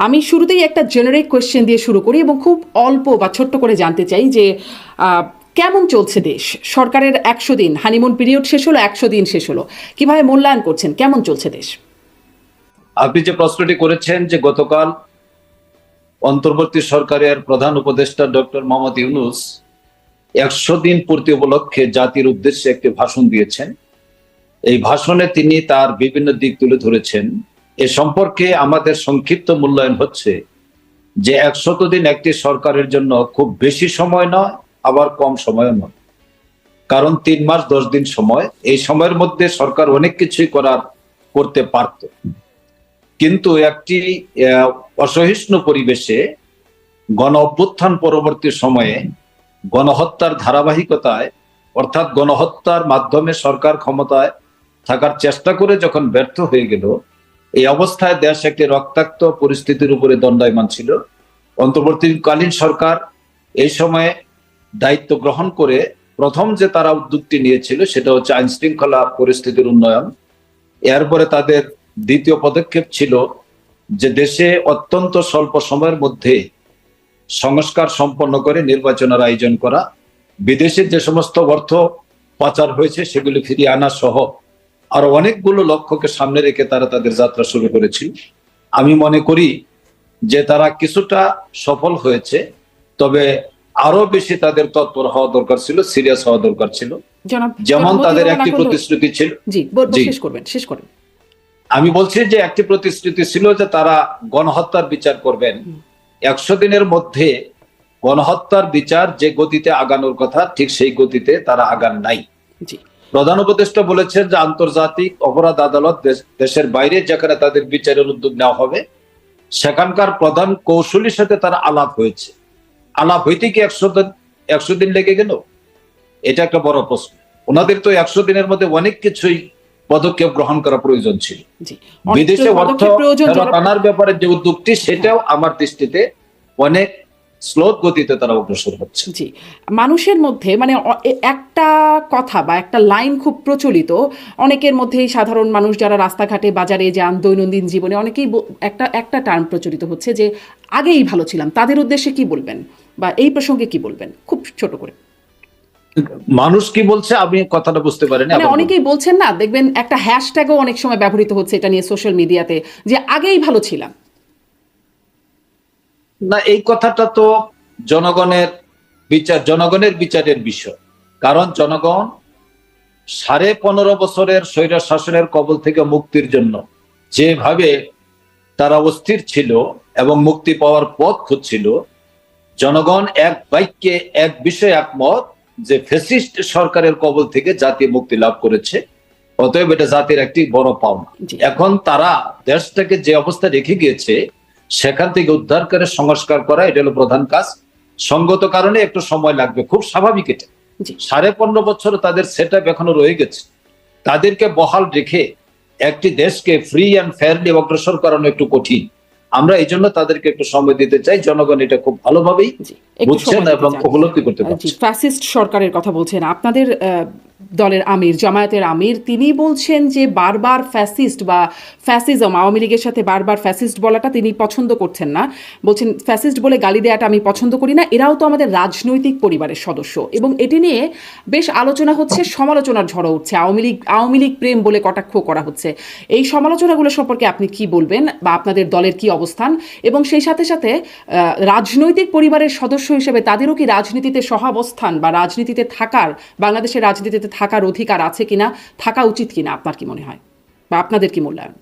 আমি শুরুতেই একটা জেনারিক কোয়েশ্চেন দিয়ে শুরু করি এবং খুব অল্প বা ছোট্ট করে জানতে চাই যে কেমন চলছে দেশ? সরকারের 100 দিন হানিমুন পিরিয়ড শেষ হলো, 100 দিন শেষ হলো, কিভাবে মূল্যায়ন করছেন? কেমন চলছে দেশ? আপনি যে প্রশ্নটি করেছেন যে গতকাল অন্তর্বর্তী সরকারের প্রধান উপদেষ্টা ডক্টর মোহাম্মদ ইউনূস 100 দিন পূর্তি উপলক্ষে জাতির উদ্দেশ্যে একটি ভাষণ দিয়েছেন। এই ভাষণে তিনি তার বিভিন্ন দিক তুলে ধরেছেন। এ সম্পর্কে আমাদের সংক্ষিপ্ত মূল্যায়ন হচ্ছে যে 100 দিন একটি সরকারের জন্য খুব বেশি সময় নয়, আবার কম সময়ও নয়। কারণ 3 মাস 10 দিন সময়, এই সময়ের মধ্যে সরকার অনেক কিছুই করতে পারত। কিন্তু একটি অসহিষ্ণু পরিবেশে গণ অভ্যুত্থান পরবর্তী সময়ে গণহত্যার ধারাবাহিকতায়, অর্থাৎ গণহত্যার মাধ্যমে সরকার ক্ষমতায় থাকার চেষ্টা করে যখন ব্যর্থ হয়ে গেল, এই অবস্থায় দেশ একটি রক্তাক্ত পরিস্থিতির উপরে দণ্ডায়মান ছিল। অন্তর্বর্তীকালীন সরকার এই সময়ে দায়িত্ব গ্রহণ করে প্রথম যে তারা উদ্যোগটি নিয়েছিল সেটা হচ্ছে আইন শৃঙ্খলা পরিস্থিতির উন্নয়ন। এরপরে তাদের দ্বিতীয় পদক্ষেপ ছিল যে দেশে অত্যন্ত স্বল্প সময়ের মধ্যে সংস্কার সম্পন্ন করে নির্বাচনের আয়োজন করা, বিদেশে যে সমস্ত অর্থ পাচার হয়েছে সেগুলি ফিরিয়ে আনা সহ আরো অনেকগুলো লক্ষ্যকে সামনে রেখে তারা তাদের যাত্রা শুরু করেছিল। আমি মনে করি যে তারা কিছুটা সফল হয়েছে, তবে আরো বেশি তাদের তৎপর হওয়া দরকার ছিল, সিরিয়াস হওয়া দরকার ছিল। যেমন তাদের একটি প্রতিশ্রুতি ছিল। শেষ করেন। আমি বলছি যে একটি প্রতিশ্রুতি ছিল যে তারা গণহত্যার বিচার করবেন। 100 দিনের মধ্যে গণহত্যার বিচার যে গতিতে আগানোর কথা ঠিক সেই গতিতে তারা আগান নাই। প্রধান উপদেষ্টা বলেছেন যে আন্তর্জাতিক অপরাধ আদালত দেশের বাইরে যেখানে তাদের বিচারের উদ্যোগ নেওয়া হবে সেখানকার প্রধান কৌশলীর সাথে তার আলাপ হয়েছে। আলাপ হইতে কি 100 দিন লেগে গেল? এটা একটা বড় প্রশ্ন। ওনাদের তো 100 দিনের মধ্যে অনেক কিছুই পদক্ষেপ গ্রহণ করা প্রয়োজন ছিল। বিদেশে অর্থ ফেরত আনার ব্যাপারে যে উদ্যোগটি সেটাও আমার দৃষ্টিতে অনেক স্লো গতিতে তারা অগ্রসর হচ্ছে। জি, মানুষের মধ্যে মানে একটা কথা বা একটা লাইন খুব প্রচলিত, অনেকের মধ্যেই সাধারণ মানুষ যারা রাস্তাঘাটে বাজারে যান দৈনন্দিন জীবনে অনেকেই একটা টার্ম প্রচলিত হচ্ছে যে আগেই ভালো ছিলাম। তাদের উদ্দেশ্যে কি বলবেন বা এই প্রসঙ্গে কি বলবেন খুব ছোট করে? মানুষ কি বলছে আমি কথাটা বুঝতে পারিনি। মানে অনেকেই বলছেন না, দেখবেন একটা হ্যাশট্যাগও অনেক সময় ব্যবহৃত হচ্ছে এটা নিয়ে সোশ্যাল মিডিয়াতে, যে আগেই ভালো ছিলাম। না, এই কথাটা তো জনগণের বিচারের বিষয়। কারণ জনগণ 15.5 বছরের স্বৈর শাসনের কবল থেকে মুক্তির জন্য যেভাবে তারা অস্থির ছিল এবং মুক্তি পাওয়ার পথ খুঁজছিল, জনগণ এক বাক্যে এক বিষয়ে একমত যে ফ্যাসিস্ট সরকারের কবল থেকে জাতি মুক্তি লাভ করেছে। অতএব এটা জাতির একটি বড় পাওনা। এখন তারা দেশটাকে যে অবস্থা রেখে গিয়েছে সেখান থেকে উদ্ধার করে সংস্কার করা, এটা হলো প্রধান কাজ। সঙ্গত কারণে একটু সময় লাগবে, খুব স্বাভাবিক। এটা 15.5 বছর তাদের সেটআপ এখনো রয়ে গেছে। তাদেরকে বহাল রেখে একটি দেশকে ফ্রি অ্যান্ড ফেয়ারলি অগ্রসর করানো একটু কঠিন। আমরা এই জন্য তাদেরকে একটু সময় দিতে চাই। জনগণ এটা খুব ভালোভাবেই বুঝছেন এবং উপলব্ধি করতে পারছেন। ফ্যাসিস্ট সরকারের কথা বলছেন আপনাদের দলের আমির, জামায়াতের আমির, তিনি বলছেন যে বারবার ফ্যাসিস্ট বা ফ্যাসিজম, আওয়ামী লীগের সাথে বারবার ফ্যাসিস্ট বলাটা তিনি পছন্দ করছেন না। বলছেন ফ্যাসিস্ট বলে গালি দেওয়াটা আমি পছন্দ করি না, এরাও তো আমাদের রাজনৈতিক পরিবারের সদস্য। এবং এটি নিয়ে বেশ আলোচনা হচ্ছে, সমালোচনার ঝড় উঠছে, আওয়ামী লীগ প্রেম বলে কটাক্ষ করা হচ্ছে। এই সমালোচনাগুলো সম্পর্কে আপনি কি বলবেন বা আপনাদের দলের কি অবস্থান? এবং সেই সাথে সাথে রাজনৈতিক পরিবারের সদস্য হিসেবে তাদেরও কি রাজনীতিতে সহাবস্থান বা রাজনীতিতে থাকার, বাংলাদেশের রাজনীতিতে থাকার অধিকার আছে কিনা, থাকা উচিত কিনা, আপনার কি মনে হয় বা আপনাদের কি মূল্যায়ন?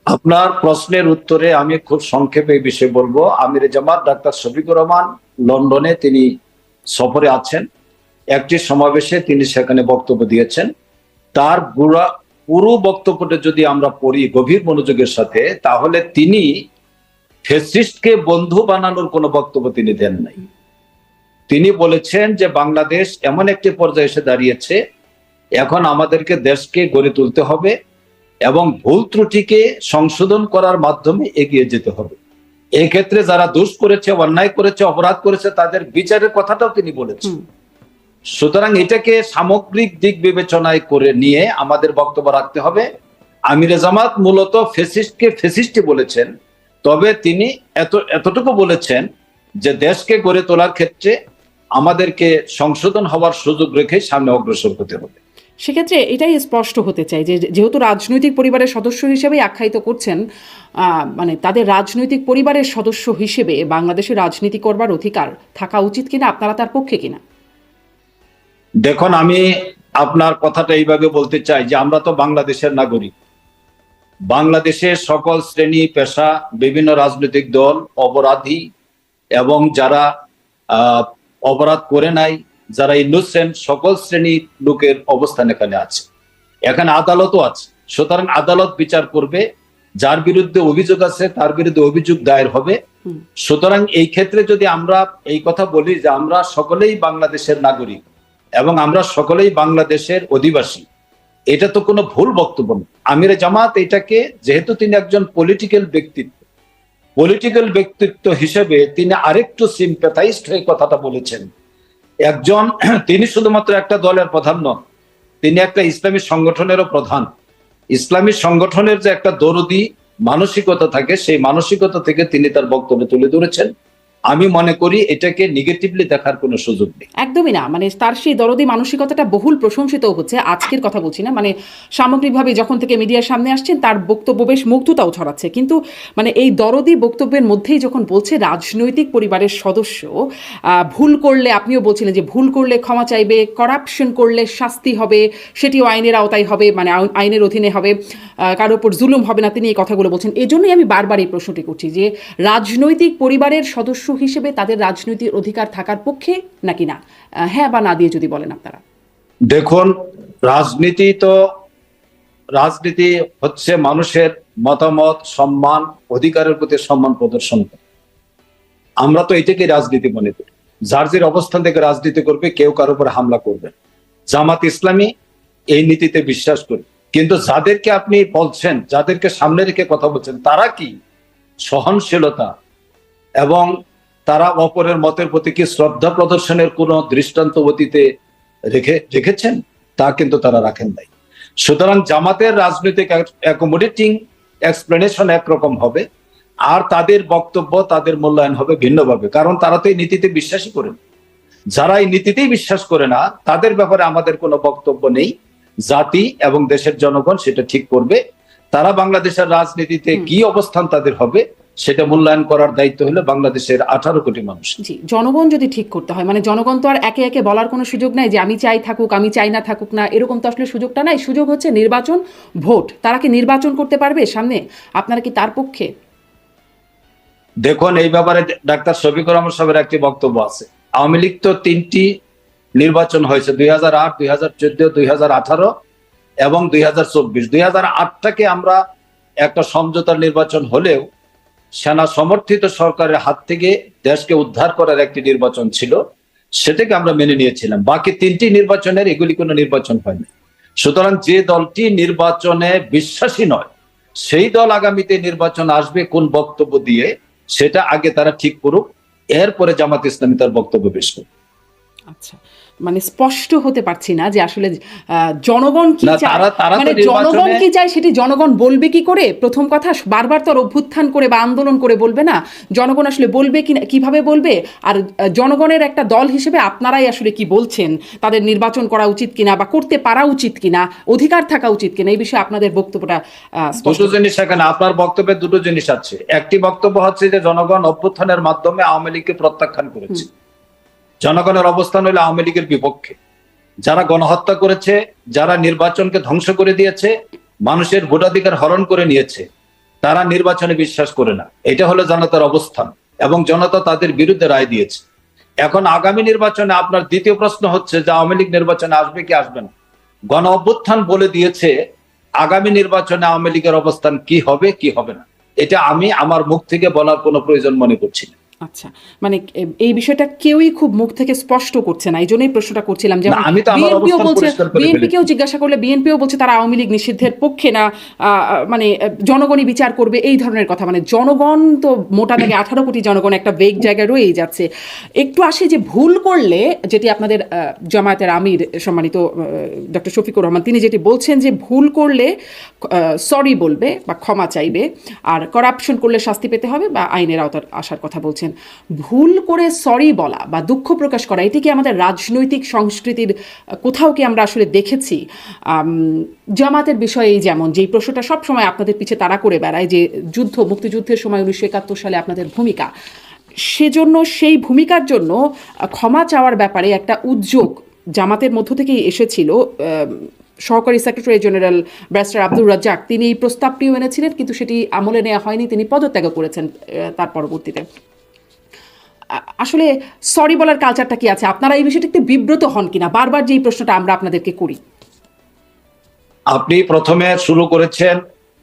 আপনার প্রশ্নের উত্তরে আমি খুব সংক্ষেপে এই বিষয়ে বলবো। আমিরে জামাত ডাক্তার শফিকুর রহমান লন্ডনে তিনি সফরে আছেন। একটি সমাবেশে তিনি সেখানে বক্তব্য দিয়েছেন। তার পুরো বক্তব্যটা যদি আমরা পড়ি গভীর মনোযোগের সাথে, তাহলে তিনি ফ্যাসিস্টকে বন্ধু বানানোর কোনো বক্তব্য তিনি দেন নাই। তিনি বলেছেন যে বাংলাদেশ এমন একটি পর্যায়ে এসে দাঁড়িয়েছে, এখন আমাদেরকে দেশকে গড়ে তুলতে হবে এবং ভুল ত্রুটিকে সংশোধন করার মাধ্যমে এগিয়ে যেতে হবে। এই ক্ষেত্রে যারা দোষ করেছে, অন্যায় করেছে, অপরাধ করেছে তাদের বিচারের কথাটাও তিনি বলেছেন। সুতরাং এটাকে সামগ্রিক দিক বিবেচনায় করে নিয়ে আমাদের বক্তব্য রাখতে হবে। আমিরে জামাত মূলত ফ্যাসিস্টকে ফ্যাসিস্টই বলেছেন, তবে তিনি এতটুকু বলেছেন যে দেশকে গড়ে তোলার ক্ষেত্রে আমাদেরকে সংশোধন হওয়ার সুযোগ রেখে সামনে অগ্রসর হতে হবে। সেক্ষেত্রে এটাই স্পষ্ট হতে চাই যে যেহেতু রাজনৈতিক পরিবারের সদস্য হিসেবে আখ্যায়িত করছেন, মানে তাদের রাজনৈতিক পরিবারের সদস্য হিসেবে বাংলাদেশে রাজনীতি করবার অধিকার থাকা উচিত কিনা, আপনারা তার পক্ষে কিনা? দেখুন, আমি আপনার কথাটা এইভাবে বলতে চাই যে আমরা তো বাংলাদেশের নাগরিক। বাংলাদেশের সকল শ্রেণী পেশা, বিভিন্ন রাজনৈতিক দল, অপরাধী এবং যারা অপরাধ করে নাই, যারা ইনোসেন্ট, সকল শ্রেণীর লোকের অবস্থান এখানে আছে। এখানে আদালতও আছে। সুতরাং আদালত বিচার করবে, যার বিরুদ্ধে অভিযোগ আছে তার বিরুদ্ধে অভিযোগ দায়ের হবে। সুতরাং এই ক্ষেত্রে যদি আমরা এই কথা বলি যে আমরা সকলেই বাংলাদেশের নাগরিক এবং আমরা সকলেই বাংলাদেশের অধিবাসী, এটা তো কোনো ভুল বক্তব্য না। আমিরে জামাত এটাকে, যেহেতু তিনি একজন পলিটিক্যাল ব্যক্তিত্ব হিসেবে তিনি আরেকটু সিম্প্যাথাইজড হয়ে কথাটা বলেছেন। তিনি শুধুমাত্র একটা দলের প্রধান নন, তিনি একটা ইসলামী সংগঠনেরও প্রধান। ইসলামী সংগঠনের যে একটা দরদি মানসিকতা থাকে, সেই মানসিকতা থেকে তিনি তার বক্তব্য তুলে ধরেছেন। আমি মনে করি এটাকে নেগেটিভলি দেখার কোনো সুযোগ নেই। একদমই না, মানে তার সেই দরদি মানসিকতাটা বহুল প্রশংসিত হচ্ছে। আজকের কথা বলছি না, মানে সামগ্রিকভাবে যখন থেকে মিডিয়ার সামনে আসছেন তার বক্তব্য বেশ মুগ্ধতাও ছড়াচ্ছে। কিন্তু মানে এই দরদি বক্তব্যের মধ্যেই যখন বলছে রাজনৈতিক পরিবারের সদস্য ভুল করলে, আপনিও বলছিলেন যে ভুল করলে ক্ষমা চাইবে, করাপশন করলে শাস্তি হবে, সেটিও আইনের আওতায় হবে, মানে আইনের অধীনে হবে, কারোর উপর জুলুম হবে না, তিনি এই কথাগুলো বলছেন। এজন্যই আমি বারবার এই প্রশ্নটি করছি যে রাজনৈতিক পরিবারের সদস্য হিসেবে তাদের রাজনৈতিক অধিকার থাকার পক্ষে নাকি না, হ্যাঁ বা না দিয়ে যদি বলেন আপনারা। দেখুন, রাজনীতি হচ্ছে মানুষের মতামত, সম্মান, অধিকারের প্রতি সম্মান প্রদর্শন করে। আমরা তো এটাকে রাজনীতি মনে করি। যার যার অবস্থান থেকে রাজনীতি করবে, কেউ কারোর উপর হামলা করবে। জামাত ইসলামী এই নীতিতে বিশ্বাস করে। কিন্তু যাদেরকে আপনি বলছেন, যাদেরকে সামনে রেখে কথা বলছেন, তারা কি সহনশীলতা এবং তারা অপরের মতের প্রতি কি শ্রদ্ধা প্রদর্শনের কোনো দৃষ্টান্ত অতীতে রেখেছেন? তা কিন্তু তারা রাখেন নাই। সুতরাং জামাতের রাজনৈতিক অ্যাকোমোডেটিং এক্সপ্লেনেশন একরকম হবে, আর তাদের বক্তব্য, তাদের মূল্যায়ন হবে ভিন্নভাবে। কারণ তারা তো এই নীতিতে বিশ্বাসই করে না। যারা এই নীতিতেই বিশ্বাস করে না, তাদের ব্যাপারে আমাদের কোনো বক্তব্য নেই। জাতি এবং দেশের জনগণ সেটা ঠিক করবে। তারা বাংলাদেশের রাজনীতিতে কি অবস্থান তাদের হবে সেটা মূল্যায়ন করার দায়িত্ব হলো বাংলাদেশের 18 কোটি মানুষ। জি, জনগণ যদি ঠিক করতে হয়, মানে জনগণ তো আর একে একে বলার কোনো সুযোগ নাই যে আমি চাই থাকুক, আমি চাই না থাকুক না, এরকম তো আসলে সুযোগটা নাই। সুযোগ হচ্ছে নির্বাচন, ভোট। তারা কি নির্বাচন করতে পারবে সামনে? আপনারা কি তার পক্ষে? দেখুন, এই ব্যাপারে ডাক্তার শফিকুর রহমান সাহেবের একটি বক্তব্য আছে। আওয়ামী লীগ তো 3টি নির্বাচন হয়েছে, 2008, 2014, 2018 এবং 2024। 2008টাকে আমরা একটা সমঝোতার নির্বাচন হলেও সেনা সমর্থিত সরকারের হাত থেকে দেশকে উদ্ধার করার একটি নির্বাচন ছিল, সেটাকে আমরা মেনে নিয়েছিলাম। বাকি 3টি নির্বাচনের এগুলি কোনো নির্বাচন হয়নি। সুতরাং যে দলটি নির্বাচনে বিশ্বাসী নয়, সেই দল আগামীতে নির্বাচন আসবে কোন বক্তব্য দিয়ে, সেটা আগে তারা ঠিক করুক, এরপরে জামাত ইসলামী তার বক্তব্য পেশ করুক। আচ্ছা, মানে স্পষ্ট হতে পারছি না যে আসলে জনগণ কি চায়, মানে জনগণ কি চায় সেটি জনগণ বলবে কি করে? প্রথম কথা, বারবার তো আর অভ্যুত্থান করে বা আন্দোলন করে বলবে না। জনগণ আসলে বলবে কিভাবে বলবে? আর জনগণের একটা দল হিসেবে আপনারাই আসলে কি বলছেন, তাদের নির্বাচন করা উচিত কিনা বা করতে পারা উচিত কিনা, অধিকার থাকা উচিত কিনা, এই বিষয়ে আপনাদের বক্তব্যটা দুটো জিনিস এখানে, আপনার বক্তব্যে দুটো জিনিস আছে। একটি বক্তব্য হচ্ছে যে জনগণ অভ্যুত্থানের মাধ্যমে আওয়ামী লীগকে প্রত্যাখ্যান করেছে। জনগণের অবস্থান হলো আওয়ামী লীগের বিপক্ষে। যারা গণহত্যা করেছে, যারা নির্বাচনকে ধ্বংস করে দিয়েছে, মানুষের ভোটাধিকার হরণ করে নিয়েছে, তারা নির্বাচনে বিশ্বাস করে না। এটা হলো জনতার অবস্থান এবং জনতা তাদের বিরুদ্ধে রায় দিয়েছে। এখন আগামী নির্বাচনে আপনার দ্বিতীয় প্রশ্ন হচ্ছে যে আওয়ামী লীগ নির্বাচনে আসবে কি আসবে না। গণ অভ্যুত্থান বলে দিয়েছে আগামী নির্বাচনে আওয়ামী লীগের অবস্থান কি হবে কি হবে না, এটা আমি আমার মুখ থেকে বলার কোনো প্রয়োজন মনে করছি না। আচ্ছা, মানে এই বিষয়টা কেউই খুব মুখ থেকে স্পষ্ট করছে না, এই জন্যই প্রশ্নটা করছিলাম। যেমন আমি তো আমার বিএনপিও অবস্থান বলছে, পরিষ্কার করে বিএনপিকেও ফেলেছি। জিজ্ঞাসা করলে বিএনপিও বলছে তারা আওয়ামী লীগ নিষিদ্ধের পক্ষে না, মানে জনগণই বিচার করবে, এই ধরনের কথা। মানে জনগণ তো মোটা দাগে 18 কোটি জনগণ, একটা বেগ জায়গায় রয়েই যাচ্ছে। একটু আসে যে ভুল করলে, যেটি আপনাদের জামায়াতের আমির সম্মানিত ডক্টর শফিকুর রহমান তিনি যেটি বলছেন যে ভুল করলে সরি বলবে বা ক্ষমা চাইবে, আর করাপশন করলে শাস্তি পেতে হবে বা আইনের আওতায় আসার কথা বলছেন। ভুল করে সরি বলা বা দুঃখ প্রকাশ করা, এটি কি আমাদের রাজনৈতিক সংস্কৃতির কোথাও কি আমরা আসলে দেখেছি? জামাতের বিষয়ে যেমন যেই প্রশ্নটা সবসময় আপনাদের পিছে তাড়া করে বেড়ায়, যে মুক্তিযুদ্ধের সময় 1971 সালে আপনাদের ভূমিকা, সেজন্য সেই ভূমিকার জন্য ক্ষমা চাওয়ার ব্যাপারে একটা উদ্যোগ জামাতের মধ্য থেকেই এসেছিল। সহকারী secretary general barrister Abdur Razzaq তিনি এই প্রস্তাবটিও এনেছিলেন, কিন্তু সেটি আমলে নেওয়া হয়নি, তিনি পদত্যাগ করেছেন তার পরবর্তীতে। আসলে সরি বলার কালচারটা কি আছে? আপনারা এই বিষয়টিতে বিব্রত হন কিনা, বারবার যে এই প্রশ্নটা আমরা আপনাদেরকে করি? আপনি প্রথমে শুরু করেছেন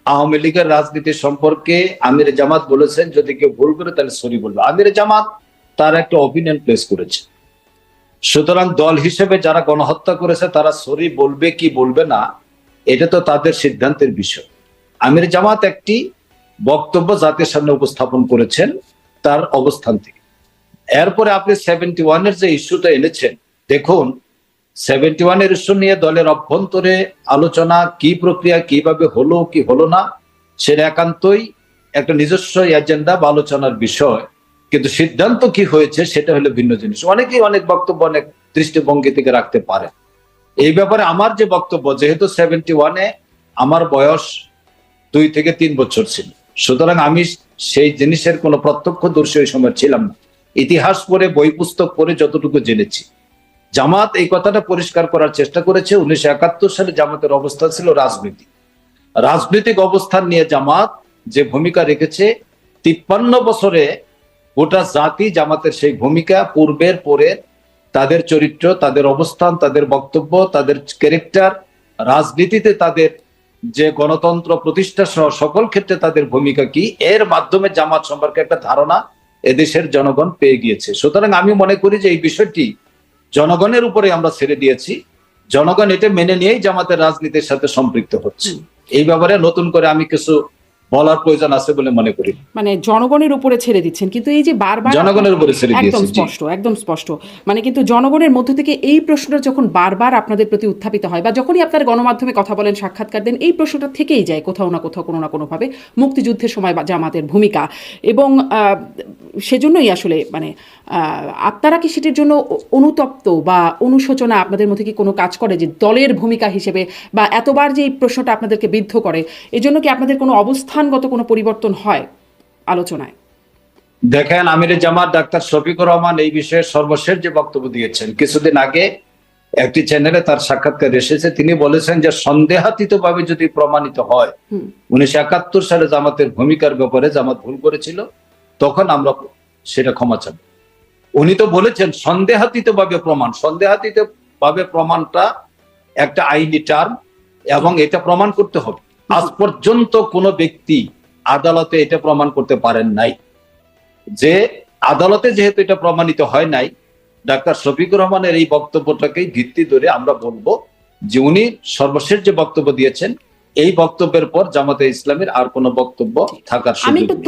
আওয়ামী লীগের রাজনীতি সম্পর্কে। আমির জামাত বলেছেন যদি কেউ ভুল করে তাহলে সরি বলবে। আমির জামাত তার একটা অপিনিয়ন প্লেস করেছে। সুতরাং দল হিসেবে যারা গণহত্যা করেছে তারা সরি বলবে কি বলবে না, এটা তো তাদের সিদ্ধান্তের বিষয়। আমির জামাত একটি বক্তব্য জাতির সামনে উপস্থাপন করেছেন তার অবস্থান থেকে। এরপরে আপনি 71-এর যে ইস্যুটা এনেছেন, দেখুন 71-এর ইস্যু নিয়ে দলের অভ্যন্তরে আলোচনা, কি প্রক্রিয়া কিভাবে হলো কি হলো না, সেটা একান্তই একটা নিজস্ব এজেন্ডা বা আলোচনার বিষয়। কিন্তু সিদ্ধান্ত কি হয়েছে সেটা হলো ভিন্ন জিনিস। অনেকেই অনেক বক্তব্য অনেক দৃষ্টিভঙ্গি থেকে রাখতে পারে। এই ব্যাপারে আমার যে বক্তব্য, যেহেতু 71-এ আমার বয়স 2 থেকে 3 বছর ছিল, সুতরাং আমি সেই জিনিসের কোনো প্রত্যক্ষদর্শী ওই সময় ছিলাম না। ইতিহাস পড়ে বই পুস্তক পড়ে যতটুকু জেনেছি, জামাত এই কথাটা পরিষ্কার করার চেষ্টা করেছে 1971 সালে জামাতের অবস্থান ছিল রাজনৈতিক অবস্থান নিয়ে জামাত যে ভূমিকা রেখেছে, 53 বছরে গোটা জাতি জামাতের সেই ভূমিকা পূর্বের পরের, তাদের চরিত্র, তাদের অবস্থান, তাদের বক্তব্য, তাদের ক্যারেক্টার, রাজনীতিতে তাদের যে গণতন্ত্র প্রতিষ্ঠা সহ সকল ক্ষেত্রে তাদের ভূমিকা কি, এর মাধ্যমে জামাত সম্পর্কে একটা ধারণা এদেশের জনগণ পেয়ে গিয়েছে। সুতরাং আমি মনে করি যে এই বিষয়টি জনগণের উপরে আমরা ছেড়ে দিয়েছি। জনগণ এটা মেনে নিয়েই জামাতের রাজনীতির সাথে সম্পৃক্ত হচ্ছে। এই ব্যাপারে নতুন করে আমি কিছু বলার প্রয়োজন আছে বলে মনে করি। মানে জনগণের উপরে ছেড়ে দিচ্ছেন, কিন্তু এই যে বারবার জনগণের উপরে ছেড়ে একদম দিয়েছি। স্পষ্ট, একদম স্পষ্ট। মানে কিন্তু জনগণের মধ্য থেকে এই প্রশ্নটা যখন বারবার আপনাদের প্রতি উত্থাপিত হয়, বা যখনই আপনার গণমাধ্যমে কথা বলেন, সাক্ষাৎকার দেন, এই প্রশ্নটা থেকেই যায় কোথাও না কোথাও, কোনো না কোনোভাবে, মুক্তিযুদ্ধের সময় জামাতের ভূমিকা। এবং সেজন্যই আসলে মানে আপনারা কি সেটির জন্য অনুতপ্ত বা অনুশোচনা আপনাদের মধ্যে কি কোনো কাজ করে, যে দলের ভূমিকা হিসেবে, বা এতবার যে এই প্রশ্নটা আপনাদেরকে বিদ্ধ করে, এজন্য কি আপনাদের কোনো অবস্থানগত কোনো পরিবর্তন হয় আলোচনায়? দেখেন, আমির জামাত ডাক্তার শফিকুর রহমান এই বিষয়ে সর্বশেষ যে বক্তব্য দিয়েছেন, কিছুদিন আগে একটি চ্যানেলে তার সাক্ষাৎকার এসেছে, তিনি বলেছেন যে সন্দেহাতীত ভাবে যদি প্রমাণিত হয় 1971 সালে জামাতের ভূমিকার ব্যাপারে জামাত ভুল করেছিল, তখন আমরা সেটা ক্ষমা চাব। উনি তো বলেছেন সন্দেহাতীত ভাবে প্রমাণটা একটা আইনি টার্ম, এবং এটা প্রমাণ করতে হবে। আজ পর্যন্ত কোনো ব্যক্তি আদালতে এটা প্রমাণ করতে পারেন নাই। যে আদালতে যেহেতু এটা প্রমাণিত হয় নাই, ডাক্তার শফিকুর রহমানের এই বক্তব্যটাকেই ভিত্তি ধরে আমরা বলবো যে উনি সর্বশেষ যে বক্তব্য দিয়েছেন, এই বক্তব্যের পর জামাতে ইসলামের আর কোনো বক্তব্য থাকার সুযোগ নেই।